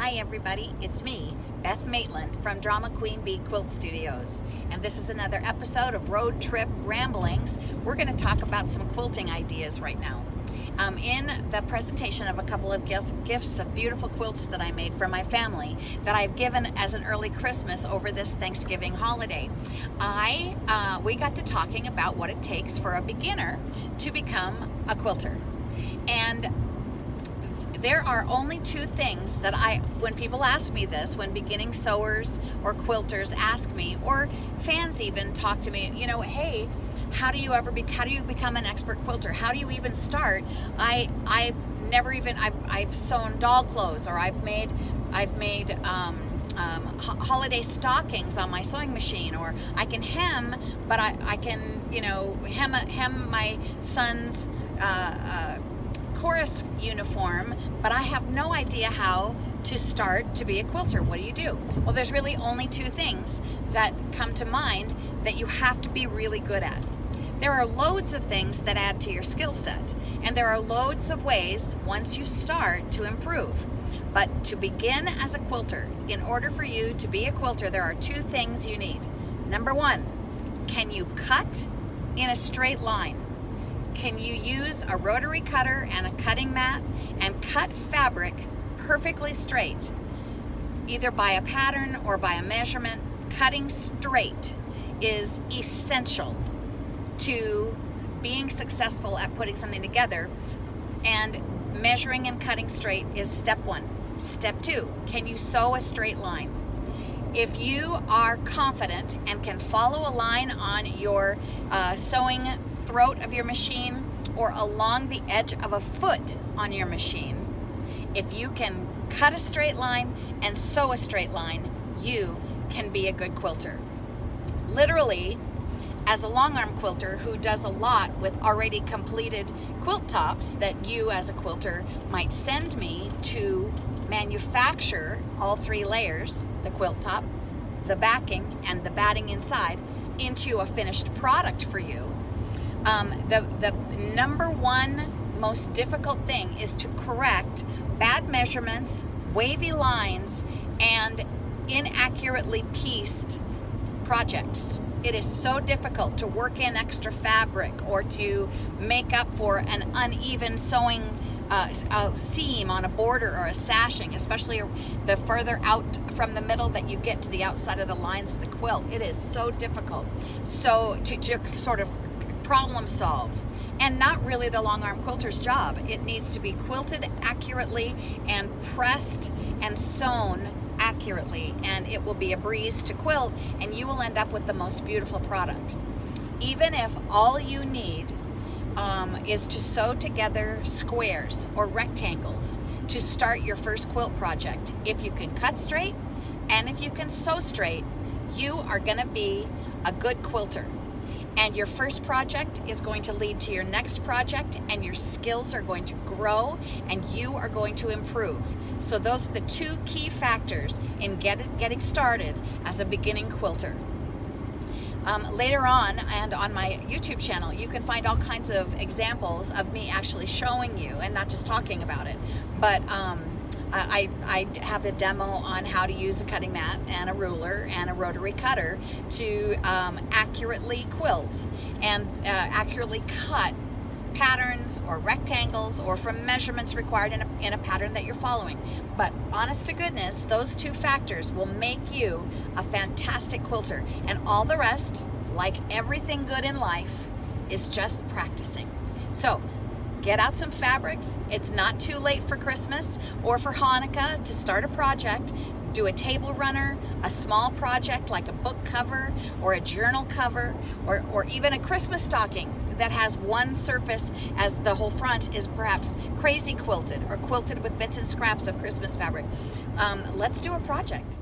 Hi everybody, it's me, Beth Maitland from Drama Queen Bee Quilt Studios, and this is another episode of Road Trip Ramblings. We're going to talk about some quilting ideas right now. In the presentation of a couple of gifts of beautiful quilts that I made for my family that I've given as an early Christmas over this Thanksgiving holiday, we got to talking about what it takes for a beginner to become a quilter. And there are only two things that when people ask me this, when beginning sewers or quilters ask me, or fans even talk to me, hey, how do you become an expert quilter? How do you even start? I've sewn doll clothes, or I've made holiday stockings on my sewing machine, or I can hem, but I can hem my son's chorus uniform, but I have no idea how to start to be a quilter. What do you do? Well, there's really only two things that come to mind that you have to be really good at. There are loads of things that add to your skill set, and there are loads of ways once you start to improve. But to begin as a quilter, in order for you to be a quilter, there are two things you need. Number one, can you cut in a straight line? Can you use a rotary cutter and a cutting mat and cut fabric perfectly straight, either by a pattern or by a measurement? Cutting straight is essential to being successful at putting something together, and measuring and cutting straight is step one. Step two, can you sew a straight line? If you are confident and can follow a line on your sewing throat of your machine or along the edge of a foot on your machine, if you can cut a straight line and sew a straight line, you can be a good quilter. Literally, as a long arm quilter who does a lot with already completed quilt tops that you as a quilter might send me to manufacture all three layers, the quilt top, the backing, and the batting inside, into a finished product for you. The number one most difficult thing is to correct bad measurements, wavy lines, and inaccurately pieced projects. It is so difficult to work in extra fabric or to make up for an uneven sewing seam on a border or a sashing, especially the further out from the middle that you get to the outside of the lines of the quilt. It is so difficult. So to sort of problem solve, and not really the long arm quilter's job. It needs to be quilted accurately and pressed and sewn accurately, and it will be a breeze to quilt, and you will end up with the most beautiful product. Even if all you need is to sew together squares or rectangles to start your first quilt project, if you can cut straight and if you can sew straight, you are going to be a good quilter. And your first project is going to lead to your next project, and your skills are going to grow and you are going to improve. So those are the two key factors in getting started as a beginning quilter. Later on, and on my YouTube channel, you can find all kinds of examples of me actually showing you and not just talking about it. But I have a demo on how to use a cutting mat and a ruler and a rotary cutter to accurately quilt and accurately cut patterns or rectangles or from measurements required in a pattern that you're following. But honest to goodness, those two factors will make you a fantastic quilter, and all the rest, like everything good in life, is just practicing. So get out some fabrics. It's not too late for Christmas or for Hanukkah to start a project. Do a table runner, a small project like a book cover or a journal cover, or even a Christmas stocking that has one surface as the whole front is perhaps crazy quilted or quilted with bits and scraps of Christmas fabric. Let's do a project.